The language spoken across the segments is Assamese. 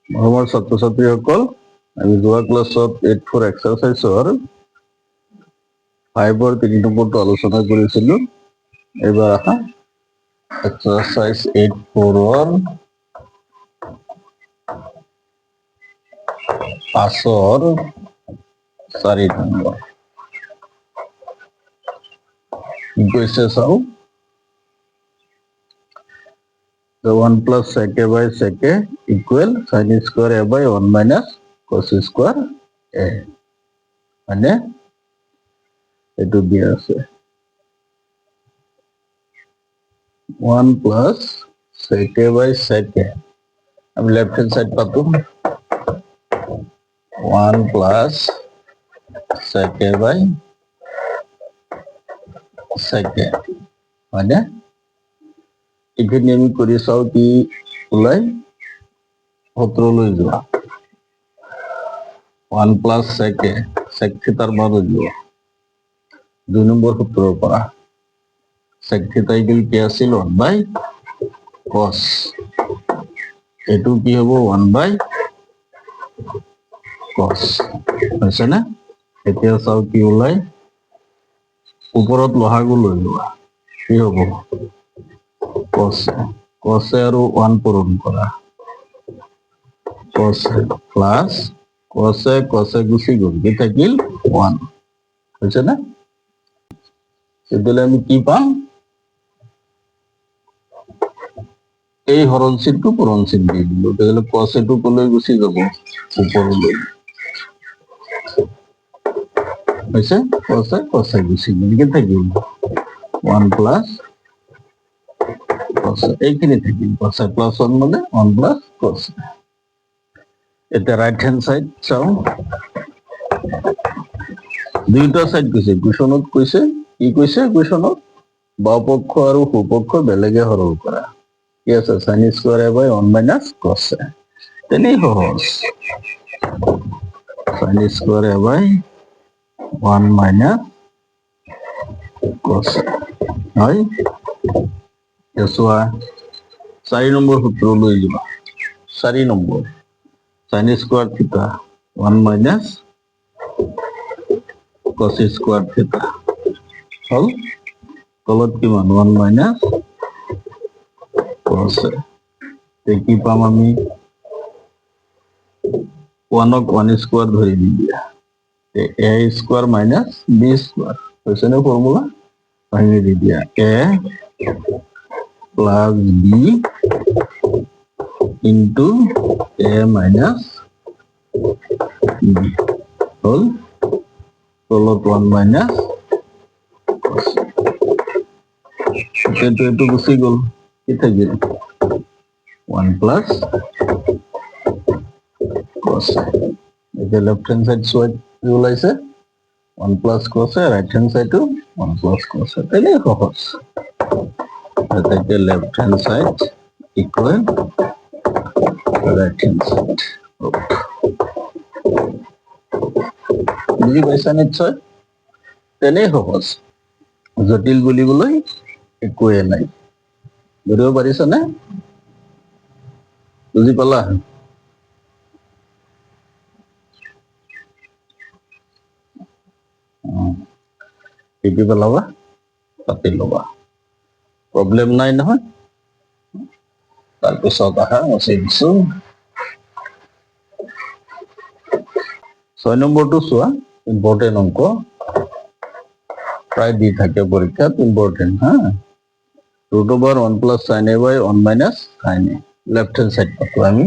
মৰমৰ ছাত্ৰ ছাত্ৰীসকল, আমি যোৱা ক্লাছত 8-4 এক্সাৰচাইজৰ 5ৰ 3 নম্বৰটো আলোচনা কৰিছিলোঁ। এইবাৰ আহা এক্সাৰচাইজ 8-4ৰ 5ৰ 4 নম্বৰ কি কৈছে চাওঁ। The 1 plus sec a by sec a equal sin square a by 1 minus cos square a. মানে এইটো দিয়া আছে 1 plus sec a by sec a, আমি লেফট হ্যান্ড সাইড পাতো 1 plus sec a by sec a, মানে এখানে আমি করে চাও কি ওলাই 17 লৈ যোৱা 1 plus sec a, sec থিটাৰ মান লৈ যোৱা 2 নম্বৰ সূত্ৰৰ পৰা sec থিটা ইকুয়াল কি আছিল 1 by cos, এটো কি হ'ব 1 by cos হৈছে না। এতিয়া চাও কি ওলাই ওপৰত লহাগু লৈ লোৱা কি হ'ব cos, cos আৰু 1 পূৰণ কৰা cos প্লাস cos গুচি গ'ল কি থাকিল 1 হৈছে না। এদিলে আমি কি পাম এই হরণ চিহ্নটো পূরণ চিহ্ন দিয়ে দিলো, তাহলে cos এটো কলৈ গুচি যাব ওপৰলৈ হৈছে cos গুচি গ'ল কি থাকিল 1 plus cos, এইখিনি থাকিল cos plus 1 মানে 1 plus cos। এটা রাইট হ্যান্ড সাইড চাও, দুইটা সাইড কৈছে কুশনত কৈছে কি কৈছে কুশনত বাওপক্ষ আৰু সোপক্ষ বেলেগে হৰণ কৰা কি আছে sin square a by 1 minus cos a, তেনেই সহজ sin square a by 1 minus cos a হয়। চোৱা 4 নম্বৰ সূত্ৰ লৈ যোৱা 4 number sin square theta 1 minus cos square theta হল তলত কিমান 1 minus cos a, কি পাম আমি 1ক 1 স্কয়ার ধৰি দিয়া a square minus b square হৈছে না ফর্মুলা ভাঙি দি দিয়া a plus b into a minus b হল তলত 1 minus cos, এটো গুচি গ'ল কি থাকিল 1 plus cos a। এটা লেফট হ্যান্ড সাইড সোয়াইট ওলাইছে 1 plus cos a, right hand সাইডও 1 plus cos a, তাইলে সহজ। এটাকে left hand side equal right hand side, বুঝি পাইছা নিশ্চয়, তেনেই সহজ, জটিল বুলিবলৈ একোৱে নাই। বুজিব পাৰিছা নে, বুজি পালা? শিকি পেলাবা পাতি ল'বা, প্ৰব্লেম নাই নহয়। তাৰপিছত আহা মচি দিছো 6 নম্বৰটো চোৱা, ইম্পৰ্টেণ্ট অংক প্ৰায় দি থাকে পৰীক্ষাত, ইম্পৰ্টেণ্ট হা। √1 plus sin a by 1 minus sin a, left hand side পাতো আমি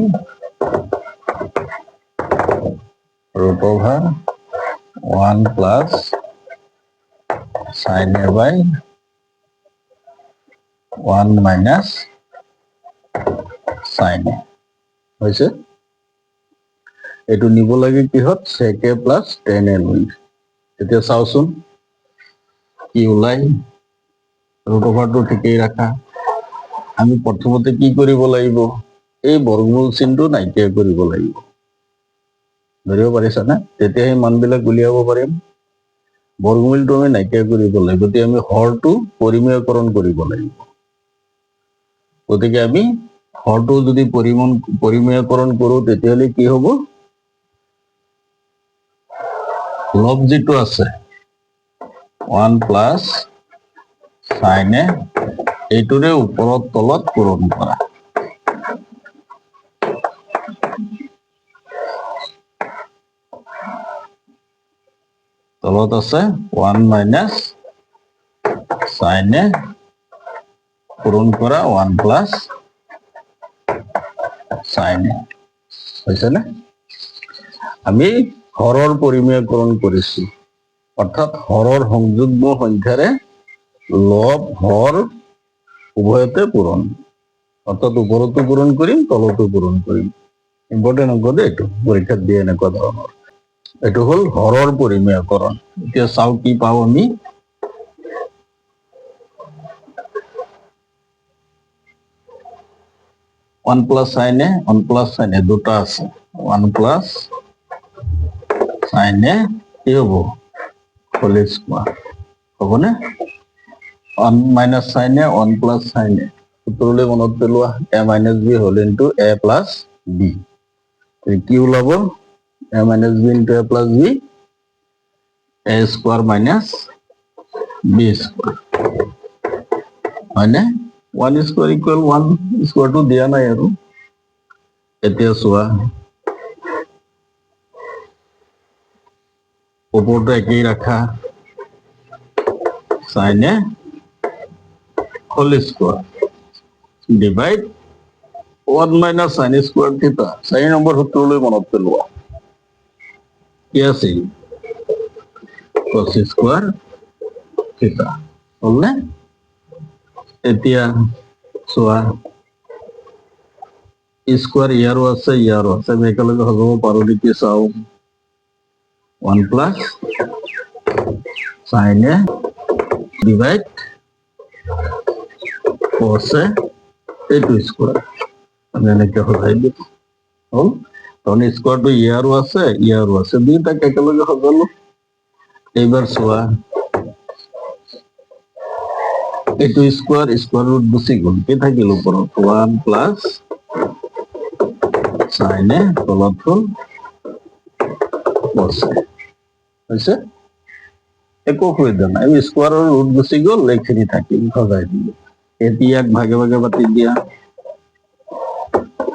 √1 plus sin a by 1 minus sin a হৈছে। এইটো নিব লাগে কিহত sec a plus tan a লৈ। এতিয়া চাওচোন কি ওলাই, √টো ঠিকেই ৰাখা। আমি প্ৰথমতে কি কৰিব লাগিব, এই বৰ্গমূল চিহ্নটো নাইকিয়া কৰিব লাগিব। ধৰিব পাৰিছা না, তেতিয়াহে মানবিলাক উলিয়াব পাৰিম। বৰ্গমূলটো আমি নাইকিয়া কৰিব লাগিব, গতিকে আমি হৰটো পৰিমেয়কৰণ কৰিব লাগিব। গতিকে আমি হৰটো যদি পৰিমেয়কৰণ কৰো তেতিয়াহ'লে কি হ'ব? লব যিটো আছে 1 প্লাছ sin A এইটোৰে ওপৰত তলত পূৰণ কৰা। তলত আছে 1 মাইনাছ sin A পূৰণ কৰা 1 প্লাছ sin A হৈছেনে? আমি হৰৰ পৰিমেয়কৰণ কৰিছো, অৰ্থাৎ হৰৰ সংযুগ্ম সংখ্যাৰে লব হৰ উভয়তে পূৰণ, অৰ্থাৎ উপৰতো পূৰণ কৰিম তলতো পূৰণ কৰিম। ইম্পৰ্টেন্ট অঙ্ক দেই এইটো, পৰীক্ষাত দিয়ে এনেকুৱা ধৰণৰ। এইটো হল হৰৰ পৰিমেয়কৰণ। এতিয়া চাও কি পাও আমি। ওৱান প্লাছ sin A দুটা আছে। 1 প্লাছ sin A কি হব? হোল স্কোয়ার হবনে? 1 minus sin A 1 plus sin A সূত্ৰলৈ মনত পেলোৱা, a minus b whole into a plus b। কি ওলাব? a minus b into a plus b, a square minus b square হয়নে? 1 স্কোয়ার ইকুৱেল 1 স্কোয়াৰটো দিয়া নাই আৰু। এতিয়া চোৱা, ওপৰটো একেই ৰাখা, sin A whole square divide 1 minus sin square theta. 4 number সূত্ৰলৈ মনত পেলোৱা, কি আছিল? cos স্কোয়াৰ থিটা হলনে? এতিয়া চোৱা, স্কোয়াৰ ইয়াৰো আছে আমি একেলগে সজাব পাৰো নেকি চাও। 1 plus sin A divide cos A এইটো স্কোয়ার আমি এনেকে সজাই দিম, হল। তখন স্কোয়ারটো ইয়াৰো আছে দুইটাকে একেলগে সজালো। এইবাৰ চোৱা, এইটো স্কোয়াৰ ৰুট গুচি গল, কি থাকিল ওপৰত? 1 প্লাছ sin A তলত হল cos A হৈছে। একো অসুবিধা নাই, স্কোয়াৰৰ ৰুট গুচি গল, এইখিনি থাকিল, সজাই দিলো। এতিয়া ইয়াক ভাগে ভাগে পাতি দিয়া,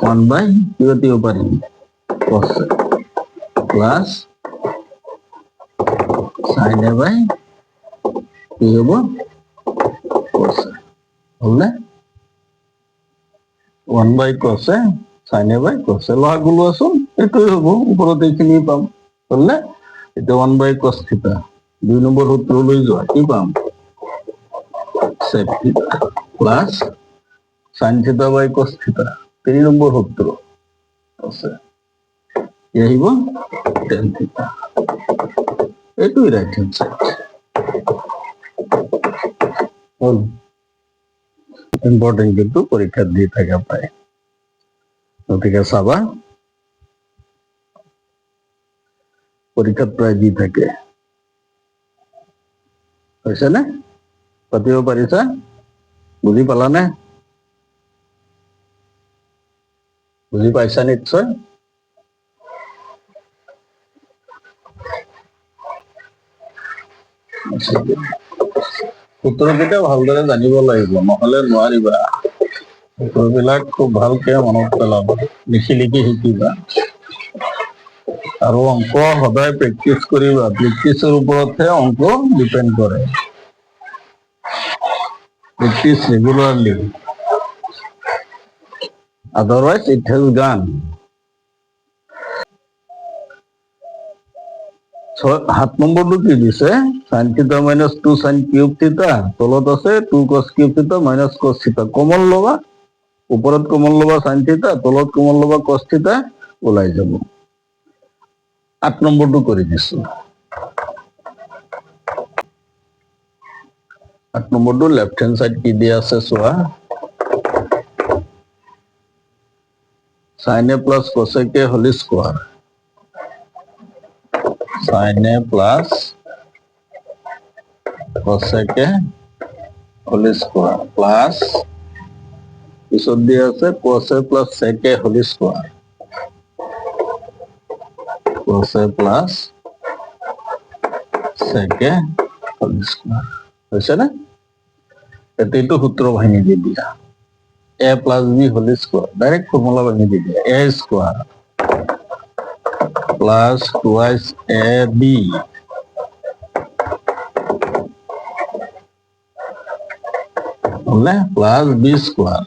1 বাই কি পাতিব পাৰিম? cos A plus sin A বাই কি হব? cos A হলনে? 1 by cos A sin A by cos A লহাগ ওলোৱাচোন, এইটোৱে হব, ওপৰত এইখিনি পাম, হলনে? এতিয়া 1 বাই cos থিটা 2 নম্বৰ সূত্ৰলৈ যোৱা, কি পাম? sec থিটা প্লাছ sin থিটা বাই cos থিটা 3 নম্বৰ সূত্র আছে, কি আহিব? tan থিটা। এইটোই রাইট হ্যান্ড সাইড হল। ইম্পর্টেন্ট কিন্তু পরীক্ষা দিয়ে থাকা পায়, গতিকে চাবা, পরীক্ষাত প্রায় দি থাকে। হৈছে নে? পাতিব পাৰিছা? বুজি পালানে? বুজি পাইছা নিশ্চয়। সূত্ৰকেইটা ভালদৰে জানিব লাগিব, নহলে নোৱাৰিবা। সূত্ৰবিলাক খুব ভালকে মনত পেলাবা, লিখি লিখি শিকিবা। আৰু অংক সদায় প্ৰেক্টিচ কৰিবা, প্ৰেক্টিচৰ ওপৰতহে অংক ডিপেন্ড কৰে। Practice regularly, otherwise it has গান। 7 নম্বৰটো কি দিছে? sin থিটা মাইনাছ 2 sin কিউব থিটা, তলত আছে 2 cos কিউব থিটা মাইনাছ cos থিটা। কমন ল'বা, ওপৰত কমন ল'বা sin থিটা, তলত কমন ল'বা cos থিটা, ওলাই যাব। 8 নম্বৰটো কৰি দিছো। 8 নম্বৰটো লেফ্ট হেণ্ড সাইড কি দিয়া আছে চোৱা, sin A plus cos A কে whole square, sin A plus cos A কে হোল স্কোয়ার প্লাস পিছত দিয়া আছে cos a plus sec a whole square, cos a plus sec a whole square হৈছে না? এইটো সূত্র ভাঙি দি দিয়া a plus b whole square, direct formula ভাঙি দি দিয়া a square plus twice ab হলে প্লাস বি স্কোয়ার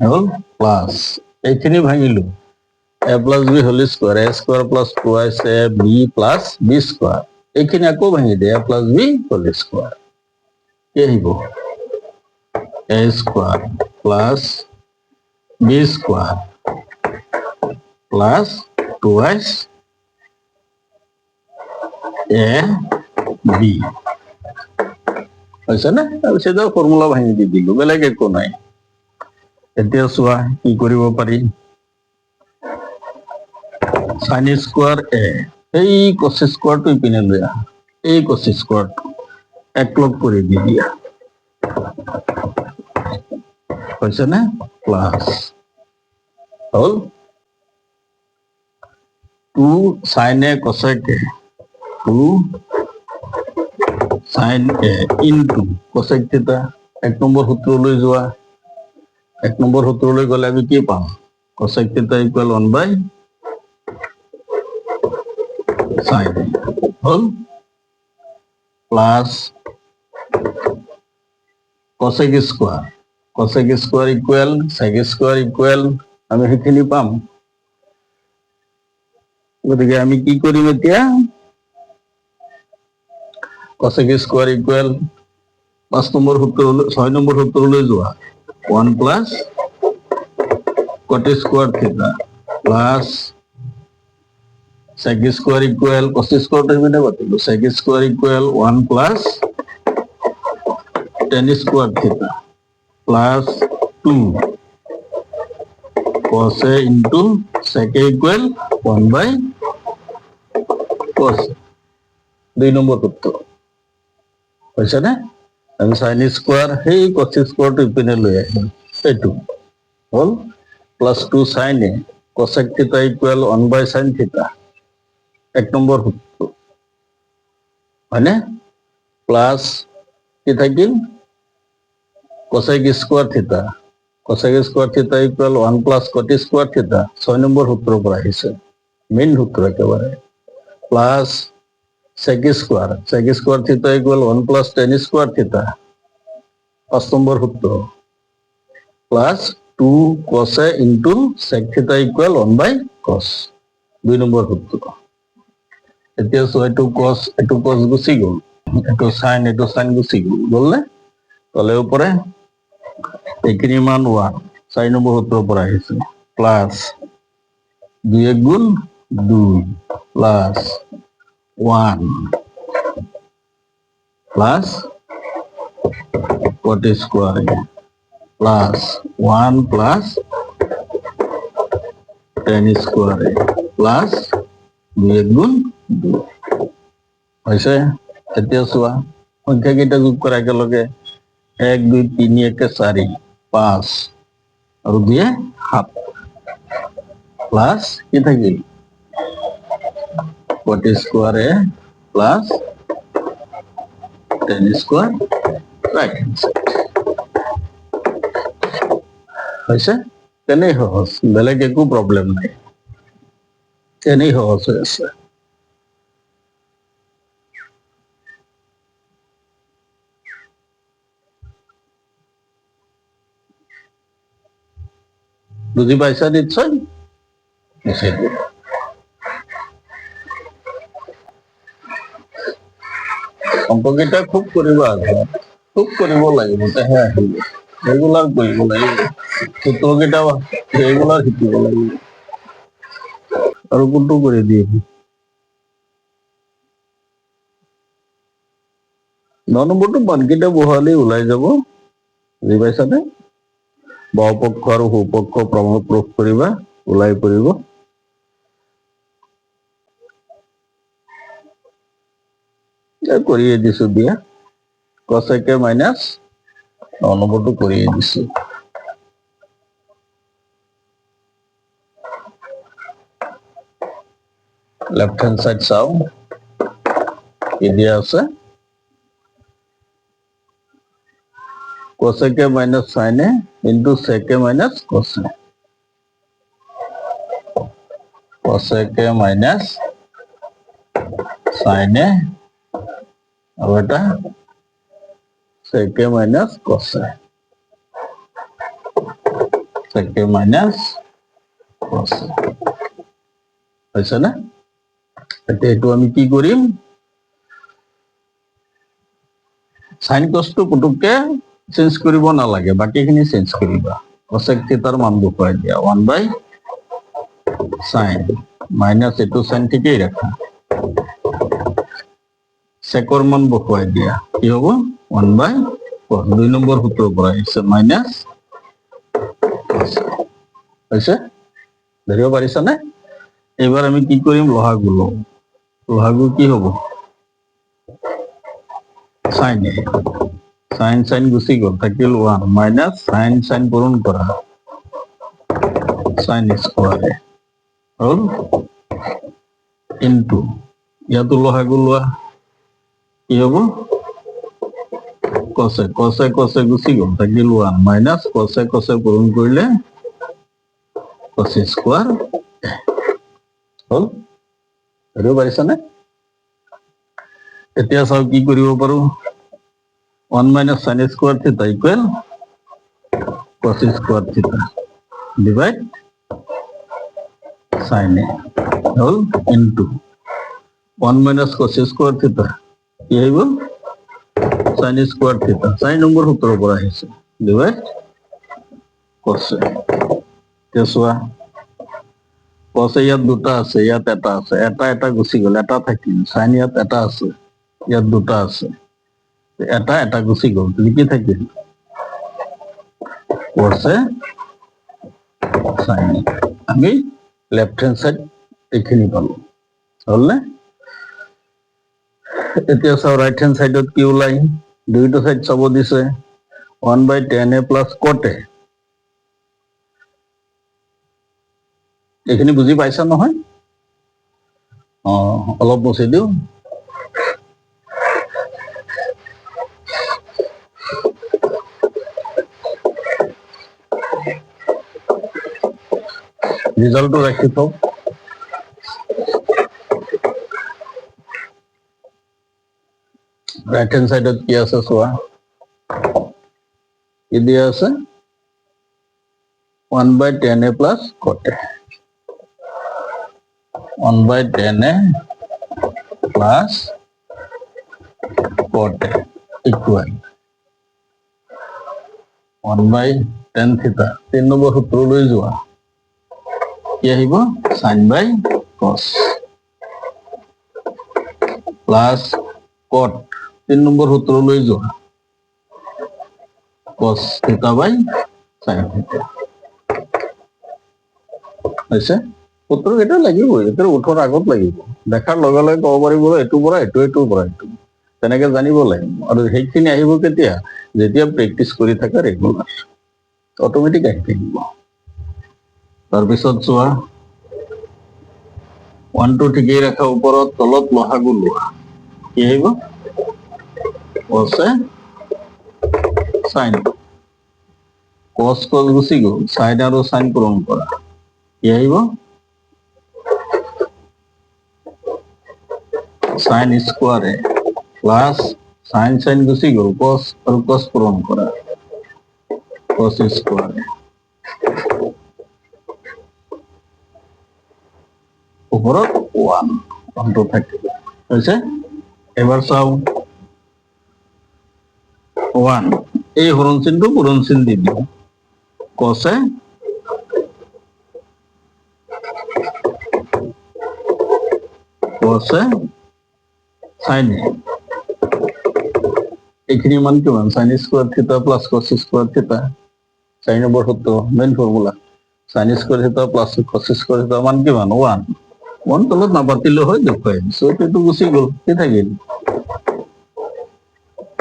হল প্লাস এইখিনি ভাঙিলো a plus b whole square, a square plus twice a b plus b square, এইখিনি আকৌ ভাঙি দিয়ে a plus b whole square, কি আহিব a square plus b square plus twice a b হৈছে না? তাৰপিছত ফৰ্মুলা ভাঙি দি দিলো, বেলেগ একো নাই। এতিয়া চোৱা কি কৰিব পাৰি, সাইন স্কোয়াৰ এ এই কস স্কোয়াৰটো ইপিনে লৈ আহা, এই কস স্কোয়াৰটো একলগ কৰি দি দিয়া, হৈছে না? Plus hall 2 sin a cosec a, 2 sin a into cosec theta, এক নম্বৰ সূত্ৰলৈ যোৱা, এক নম্বৰ সূত্ৰলৈ গ'লে আমি কি পাম, cosec theta equal 1 by sin a হল plus cosec square, cosec square equal sec square equal আমি সেইখিনি পাম। গতিকে আমি কি কৰিম এতিয়া, cosec স্কোয়াৰ ইকুয়াল 5 নম্বৰ সূত্ৰলৈ 6 নম্বৰ সূত্ৰলৈ যোৱা 1 plus cot square theta plus sec square equal cos স্কোয়ারটো ইপিনে পাতিলো, sec স্কোয়ার ইকুয়াল 1 প্লাস tan square theta plus 2 cos a into sec a equal 1 by cos a, 2 number সূত্র হৈছে না? আমি সাইন স্কোয়ার সেই cos স্কোয়ারটো ইপিনে লৈ আহিম, এইটো হল প্লাস 2 sin a cosec থিটা ইকুয়াল 1 by sin থিটা, এক নম্বৰ সূত্ৰ হয়নে? প্লাস কি থাকিল cosec স্কোয়াৰ থিটা, cosec স্কোয়াৰ থিটা ইকুয়াল 1 প্লাস cot স্কোয়াৰ থিটা, 6 নম্বৰ সূত্ৰৰ পৰা আহিছে, মেইন সূত্ৰ একেবাৰে, প্লাস sec স্কোয়াৰ থিটা ইকুয়াল 1 প্লাস tan স্কোয়াৰ থিটা, 5 নম্বৰ সূত্র, plus 2 cos a into sec থিটা ইকুয়াল 1 by cos, 2 নম্বৰ সূত্ৰ। এতিয়া চোৱা এইটো cos গুচি গ'ল, এইটো sin গুচি গ'ল নে? তলে উপরে এইখিনি মান 1, 4 নম্বৰ সূত্ৰৰ পৰা আহিছে, প্লাস 2 গুণ 2 plus 1 plus cot square plus 1 প্লাস tan স্কোয়ার প্লাস 2 গুণ 2 হৈছে। এতিয়া চোৱা সংখ্যা কেইটা যোগ কৰা একেলগে, 1 2 3 1 4 5 আৰু 2 7 প্লাস কি থাকিল cot square plus tan square right hand side হৈছে। তেনেই সহজ, বেলেগ একো প্ৰব্লেম নাই, তেনেই সহজ হৈ আছে। বুঝি পাইছা নিশ্চয়? অঙ্ককেইটা খুব কৰিবা, খুব কৰিব লাগিব, তেহে আহিব, ৰেগুলাৰ কৰিব লাগিব, সূত্ৰকেইটা ৰেগুলাৰ শিকিব লাগিব। আৰু কোনটো কৰি দিয়ে 9 নম্বৰটো বানকেইটা বহালেই ওলাই যাব, বুজি পাইছানে? বাওপক্ষ আৰু সোপক্ষ প্ৰমাণ প্ৰুফ কৰিবা, ওলাই পৰিব। কৰিয়ে দিছো দিয়া, cosec a minus নম্বৰটো কৰিয়ে দিছো লেফট হেণ্ড সাইড চাও কি দিয়া আছে cosec minus sin into sec minus cos cosec minus sin আৰু এটা sec minus cos sec minus cos হৈছে না এতিয়া এইটো আমি কি কৰিম sin cos টো পুতুককে চেঞ্জ কৰিব নালাগে বাকিখিনি চেঞ্জ কৰিবা cosec থিটাৰ মান দেখুৱাই দিয়া 1 by sin মাইনাস এইটো sin ঠিকেই ৰাখা secৰ মান বকুৱাই দিয়া কি হ'ব 1 by cos 2 নম্বৰ সূত্ৰৰ পৰা আহিছে মাইনাস cos হৈছে ধৰিব পাৰিছানে এবাৰ আমি কি কৰিম লহাগু কি হ'ব sin sin গুচি গ'ল থাকিল 1 মাইনাস sin পূৰণ কৰা sin স্কয়াৰ হ'ল ইনটু ইয়াতো লহাগু লোৱা কি হ'ব cos গুচি গ'ল থাকিল 1 মাইনাস cos পূৰণ কৰিলে cos স্কয়াৰ হ'ল ধৰিব পাৰিছানে এতিয়া চাও কি কৰিব পাৰো 1 minus sin square theta equal cos square theta divide sin whole into 1 minus cos square theta কি হইব sin square theta sin number সূত্ৰৰ পৰা আহিছে divide cos তেছুৱা cos ইয়াত দুটা আছে ইয়াত এটা আছে এটা গুচি গ'ল এটা থাকিল sin ইয়াত এটা আছে ইয়াত দুটা আছে এটা গুচি গ'ল কি থাকিল cos sin আমি লেফট হ্যান্ড সাইড এখানে পালো হল না এতিয়া চাও রাইট হ্যান্ড সাইডত কি ওলাই দুইটা সাইড চাব দিছে 1 by tan a plus cot a এখানে বুঝি পাইছা নহয় অলপ বসে দিও ৰিজাল্টটো ৰাখি থও ৰাইট হ্যান্ড সাইডত কি আছে চোৱা কি দিয়া আছে 1 by tan a plus cot a 1 by tan a plus cot a equal 1 by tan theta 3 number সূত্ৰ লৈ যোৱা কি আহিব sin by cos plus cot 3 number সূত্ৰ লৈ যোৱা cos theta by sin theta আছে সূত্ৰ এটা লাগিব এটাৰ উঠৰ আগত লাগিব দেখাৰ লগে লগে ক'ব পাৰিব এটো পৰা এটো পৰা এটো তেনেকে জানিব লাগিব আৰু সেইখিনি আহিব কেতিয়া যেতিয়া প্ৰেক্টিস কৰি থাকা ৰেগুলাৰ অটোমেটিক আহি থাকিব তাৰপিছত চোৱা 1 2 ঠিকেই ৰাখা ওপৰত তলত লহাগু লোৱা কি আহিব cos sin cos গুচি গ'ল sin আৰু sin পূৰণ কৰা কি আহিব sin square a plus sin গুচি গ'ল cos আৰু cos পূৰণ কৰা cos স্কয়াৰ a উপৰত 1 টো থাকিব হৈছে এবাৰ চাও 1 এই হৰণ চিনটো পূৰণ চিন দি দিও cos sin এখানে মান কিমান sin স্কয়াৰ থিটা প্লাস cos স্কয়াৰ থিটা sin নম্বৰ সূত্ৰ মেইন ফৰ্মুলা sin স্কয়াৰ থিটা প্লাস cos স্কয়াৰ থিটা মান কিমান 1 তলত নাপাতিলে হয় দেখুৱাই দিছো এটো গুচি গ'ল কি থাকিল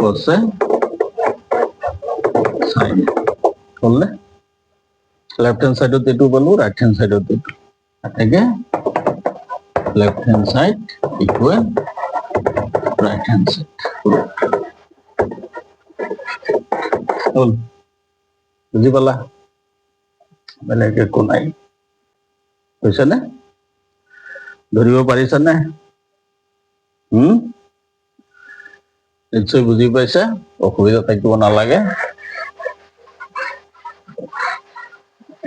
cos সাইন হল লেফট হ্যান্ড সাইডত এইটো পালো রাইট হ্যান্ড সাইডত এইটো এটাকে left hand side equal right hand side হল বুঝি পালা বেলেগ একো নাই বুজিছা নে ধৰিব পাৰিছা নে নিশ্চয় বুজি পাইছা অসুবিধা থাকিব নালাগে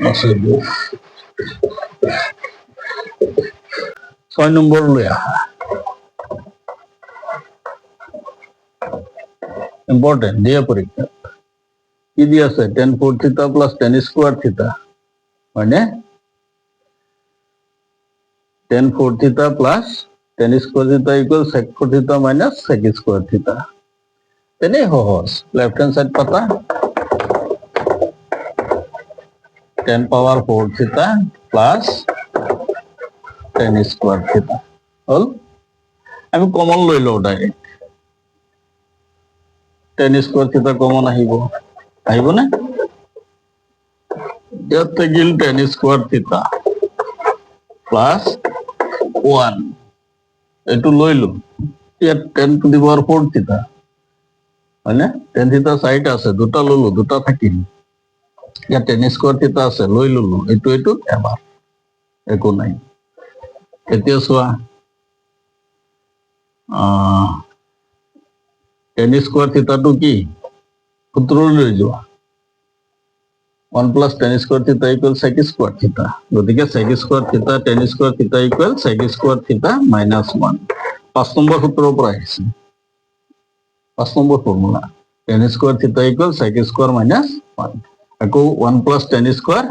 6 নম্বৰ লৈ আহা ইম্পৰ্টেণ্ট দিয়ে পৰীক্ষা কি দি আছে tan 4 থিটা প্লাস tan স্কোয়ার থিটা হয়নে tan 4 থিটা প্লাস tan স্কোয়ার থিটা ইকুয়াল sec 4 থিটা মাইনাস sec স্কোয়ার থিটা তেনেই সহজ লেফট হ্যান্ড সাইড পাতা tan power 4 theta plus tan square theta হল আমি কমন লৈ লও direct tan square theta common আহিব না ইয়াতে Gill tan square theta plus 1 এটু লৈ লো ইয়াত tan to the power 4 theta মানে tan theta সাইড আছে দুটা ললো দুটা থাকিল ইয়াত tan স্কোয়ার থিটা আছে লৈ ললো এইটো এবাৰ একো নাই এতিয়া চোৱা tan স্কোয়াৰ থিটাটো কি সূত্ৰ লৈ যোৱা 1 plus tan স্কোয়ার থিটা ইকুয়াল sec স্কোয়ার থিটা গতিকে sec স্কোয়ার থিটা tan স্কোয়ার থিটা ইকুয়াল sec স্কোয়ার থিটা minus 1 5 নম্বৰ সূত্ৰৰ পৰা আহিছে 5 নম্বৰ ফৰ্মুলা tan স্কোয়ার থিটা ইকুয়াল sec স্কোয়ার minus 1 আকৌ 1 plus tan স্কোয়ার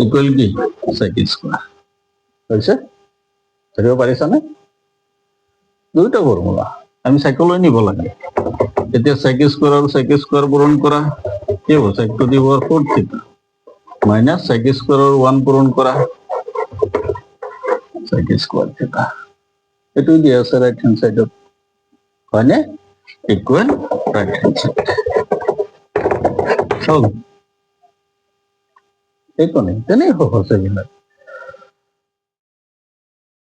ইকুয়াল কি sec স্কোয়ার হইছে ধৰিব পাৰিছা নে দুইটা ফৰ্মুলা আমি সাইকলৈ নিব লাগে এতিয়া sec স্কোয়াৰ আৰু sec স্কোয়াৰ পূৰণ কৰা কি হ'ব sec to the power 4 থিটা মাইনাস sec স্কোয়ার আৰু 1 পূৰণ কৰা sec স্কোয়ার থিটা এটো দি আছে রাইট হ্যান্ড সাইডত হয়নে ইকুয়াল রাইট হ্যান্ড সাইড চল একো নেই তেনেই সহজ এইবিলাক